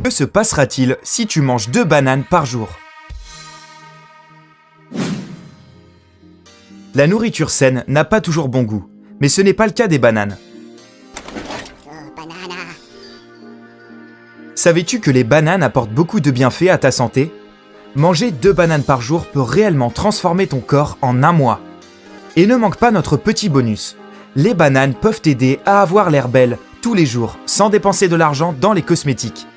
Que se passera-t-il si tu manges 2 bananes par jour? La nourriture saine n'a pas toujours bon goût, mais ce n'est pas le cas des bananes. Savais-tu que les bananes apportent beaucoup de bienfaits à ta santé? Manger 2 bananes par jour peut réellement transformer ton corps en un mois. Et ne manque pas notre petit bonus. Les bananes peuvent t'aider à avoir l'air belle tous les jours, sans dépenser de l'argent dans les cosmétiques.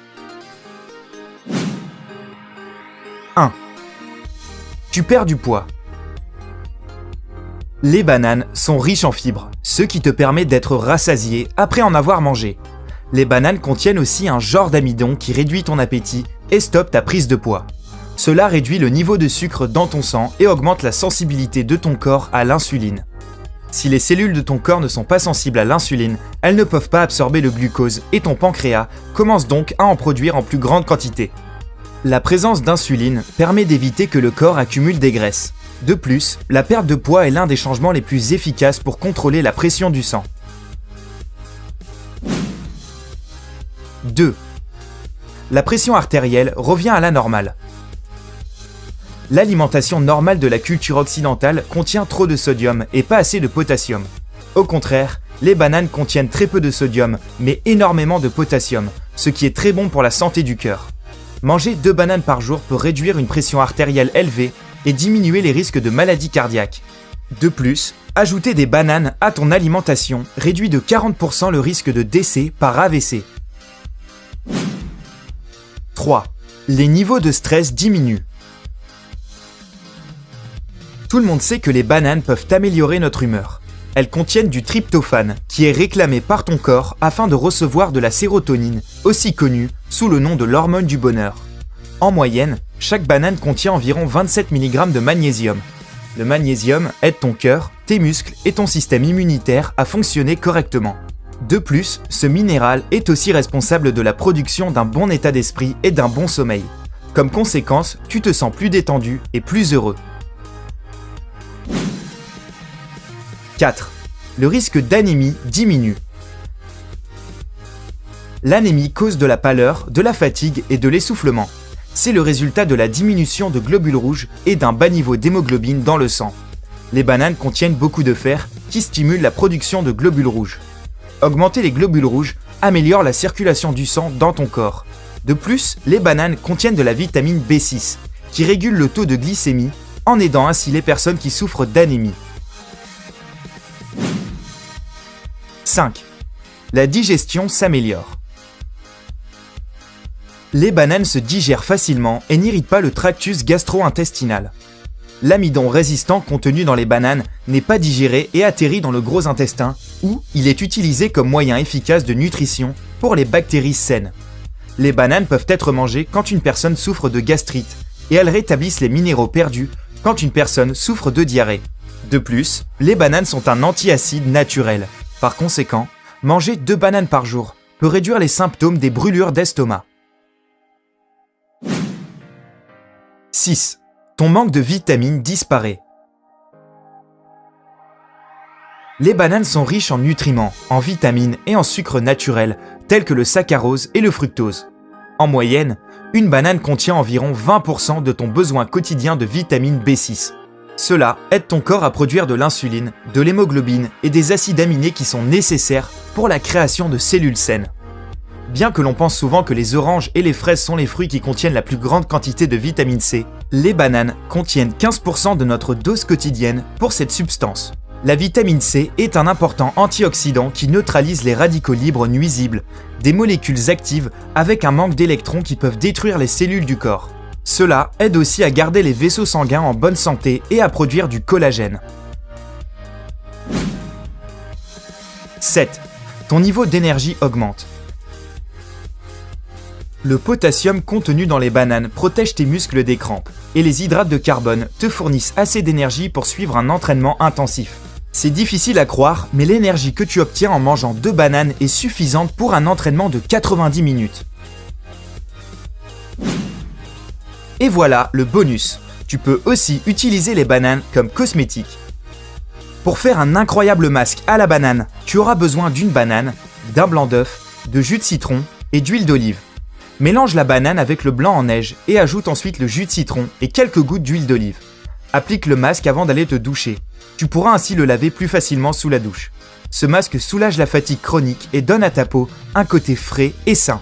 1. Tu perds du poids. Les bananes sont riches en fibres, ce qui te permet d'être rassasié après en avoir mangé. Les bananes contiennent aussi un genre d'amidon qui réduit ton appétit et stoppe ta prise de poids. Cela réduit le niveau de sucre dans ton sang et augmente la sensibilité de ton corps à l'insuline. Si les cellules de ton corps ne sont pas sensibles à l'insuline, elles ne peuvent pas absorber le glucose et ton pancréas commence donc à en produire en plus grande quantité. La présence d'insuline permet d'éviter que le corps accumule des graisses. De plus, la perte de poids est l'un des changements les plus efficaces pour contrôler la pression du sang. 2. La pression artérielle revient à la normale. L'alimentation normale de la culture occidentale contient trop de sodium et pas assez de potassium. Au contraire, les bananes contiennent très peu de sodium, mais énormément de potassium, ce qui est très bon pour la santé du cœur. Manger 2 bananes par jour peut réduire une pression artérielle élevée et diminuer les risques de maladies cardiaques. De plus, ajouter des bananes à ton alimentation réduit de 40% le risque de décès par AVC. 3. Les niveaux de stress diminuent. Tout le monde sait que les bananes peuvent améliorer notre humeur. Elles contiennent du tryptophane, qui est réclamé par ton corps afin de recevoir de la sérotonine, aussi connue sous le nom de l'hormone du bonheur. En moyenne, chaque banane contient environ 27 mg de magnésium. Le magnésium aide ton cœur, tes muscles et ton système immunitaire à fonctionner correctement. De plus, ce minéral est aussi responsable de la production d'un bon état d'esprit et d'un bon sommeil. Comme conséquence, tu te sens plus détendu et plus heureux. 4. Le risque d'anémie diminue. L'anémie cause de la pâleur, de la fatigue et de l'essoufflement. C'est le résultat de la diminution de globules rouges et d'un bas niveau d'hémoglobine dans le sang. Les bananes contiennent beaucoup de fer qui stimule la production de globules rouges. Augmenter les globules rouges améliore la circulation du sang dans ton corps. De plus, les bananes contiennent de la vitamine B6 qui régule le taux de glycémie en aidant ainsi les personnes qui souffrent d'anémie. 5. La digestion s'améliore. Les bananes se digèrent facilement et n'irritent pas le tractus gastro-intestinal. L'amidon résistant contenu dans les bananes n'est pas digéré et atterrit dans le gros intestin, où il est utilisé comme moyen efficace de nutrition pour les bactéries saines. Les bananes peuvent être mangées quand une personne souffre de gastrite, et elles rétablissent les minéraux perdus quand une personne souffre de diarrhée. De plus, les bananes sont un antiacide naturel. Par conséquent, manger 2 bananes par jour peut réduire les symptômes des brûlures d'estomac. 6. Ton manque de vitamines disparaît. Les bananes sont riches en nutriments, en vitamines et en sucres naturels, tels que le saccharose et le fructose. En moyenne, une banane contient environ 20% de ton besoin quotidien de vitamine B6. Cela aide ton corps à produire de l'insuline, de l'hémoglobine et des acides aminés qui sont nécessaires pour la création de cellules saines. Bien que l'on pense souvent que les oranges et les fraises sont les fruits qui contiennent la plus grande quantité de vitamine C, les bananes contiennent 15% de notre dose quotidienne pour cette substance. La vitamine C est un important antioxydant qui neutralise les radicaux libres nuisibles, des molécules actives avec un manque d'électrons qui peuvent détruire les cellules du corps. Cela aide aussi à garder les vaisseaux sanguins en bonne santé et à produire du collagène. 7. Ton niveau d'énergie augmente. Le potassium contenu dans les bananes protège tes muscles des crampes, et les hydrates de carbone te fournissent assez d'énergie pour suivre un entraînement intensif. C'est difficile à croire, mais l'énergie que tu obtiens en mangeant 2 bananes est suffisante pour un entraînement de 90 minutes. Et voilà le bonus. Tu peux aussi utiliser les bananes comme cosmétiques. Pour faire un incroyable masque à la banane, tu auras besoin d'une banane, d'un blanc d'œuf, de jus de citron et d'huile d'olive. Mélange la banane avec le blanc en neige et ajoute ensuite le jus de citron et quelques gouttes d'huile d'olive. Applique le masque avant d'aller te doucher. Tu pourras ainsi le laver plus facilement sous la douche. Ce masque soulage la fatigue chronique et donne à ta peau un côté frais et sain.